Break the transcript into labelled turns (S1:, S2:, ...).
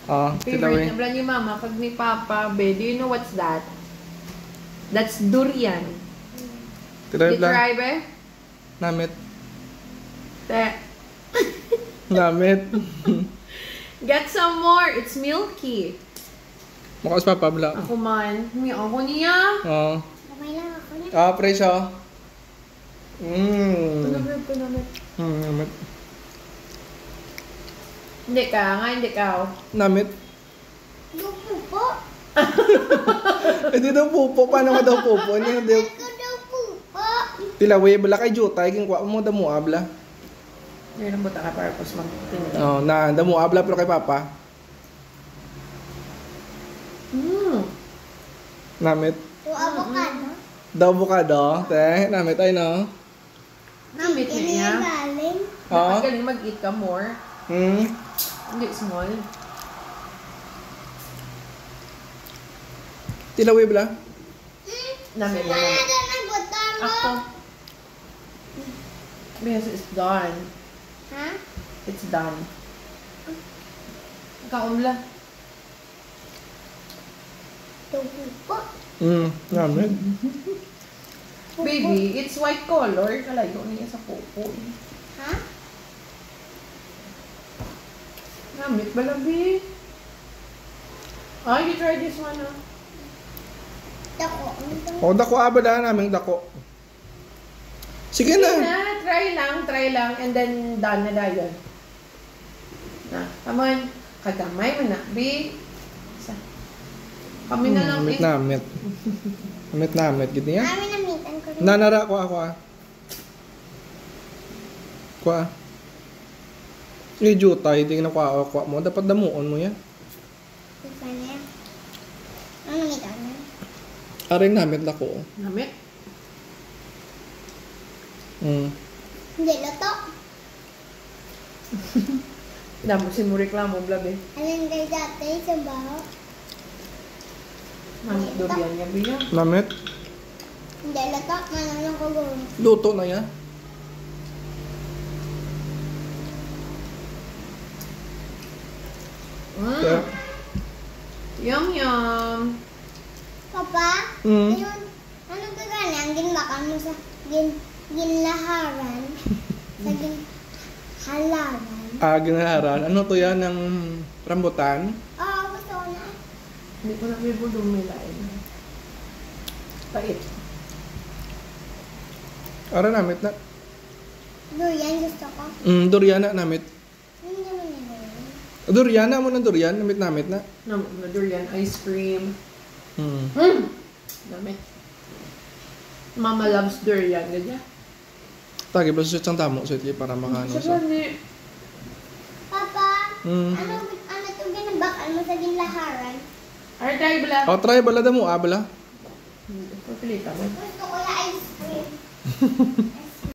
S1: Oh,
S2: Favorite na bala ni Mama, kag ni Papa, be. Do you know what's that? That's durian.
S1: Tilawi
S2: You try,
S1: bla.
S2: be?
S1: Namit.
S2: Te.
S1: Namit.
S2: Get some more. It's milky.
S1: Mukhas papa bla.
S2: Ako man. Ako niya.
S1: Oh.
S3: Kamay lang ako na.
S1: Ah, presyo.
S2: Panamit.
S1: Namit.
S2: Hindi ka nga, hindi ka.
S1: Namit.
S3: Lupo po.
S1: Hindi daw pupo. Paano nga daw pupo? Hindi daw.
S3: Ikaw daw po po.
S1: Tilawi bala kay Jutay. Kingkwa mo damo abla.
S2: Yan ang buta ka para pos magtingin.
S1: Oh, na damo abla pero kay papa. Namit.
S3: So, avocado.
S1: Daw bukado. Te, namit ay no.
S2: Namit na niya.
S3: Galing.
S1: Oh.
S2: Galing mag-eat ka more. Hindi small.
S1: Tilawi bala.
S2: Namit na
S3: Wala
S2: namin.
S3: na ng buta mo.
S2: Ako. Yes, it's done.
S3: Ha?
S2: It's done. Kaumla.
S3: Lupo po.
S1: Namit.
S2: Baby, it's white color. Kalayo niya sa pupo.
S3: Ha?
S2: Namit balabi. Ah, you try this one, ah.
S3: Dako. Ano to?
S1: O, dako abala naming dako. Sige
S2: Sige
S1: na.
S2: na, try lang, and then done na dayon. Na, come on. Kagamay mo na, B. Isa. Kami na lang,
S1: Namit,
S2: eh.
S1: namit. Namit, gid niya.
S3: Kami namitan ko rin.
S1: Nanara ko ako ah. Kwa. Jutay, hindi na kwa mo. Dapat damuon mo yan.
S3: Isa na yan. Ano namitan na?
S1: Aring namit dako.
S2: Namit.
S3: Hindi, loto.
S2: Damo si mo reklamo, blabi.
S3: Alin kayo dati sa baho?
S2: Namit durian niya, biya.
S1: Namit.
S3: Hindi, loto. Mananong ko gawin.
S1: Luto na yan. Kaya,
S2: Yum, yum.
S3: Papa, ayun, ano ka gani? Ang ginbakan mo sa ginlaharan? Sa ginhalaran?
S1: ginaharan. Ano to yan? Ng rambutan?
S3: Oo, gusto ko na.
S2: Hindi ko na bibo dumilain. Pait.
S1: Ara namit na.
S3: Durian gusto ko.
S1: Durian na namit.
S3: Hindi naman yun.
S1: Durian na mo ng durian. Namit na.
S2: Namit na durian, ice cream. Namit. Mama loves durian, ganyan.
S1: Tagi ba sa siyang tamo sa iti para makano
S2: Sa
S1: sa.
S2: ni.
S3: Papa, ano to ginbakan mo sa ginlaharan?
S2: Ay, tayo bala.
S1: O, try bala damo, bala.
S2: Pagpilitan mo.
S3: Gusto ko na ice cream.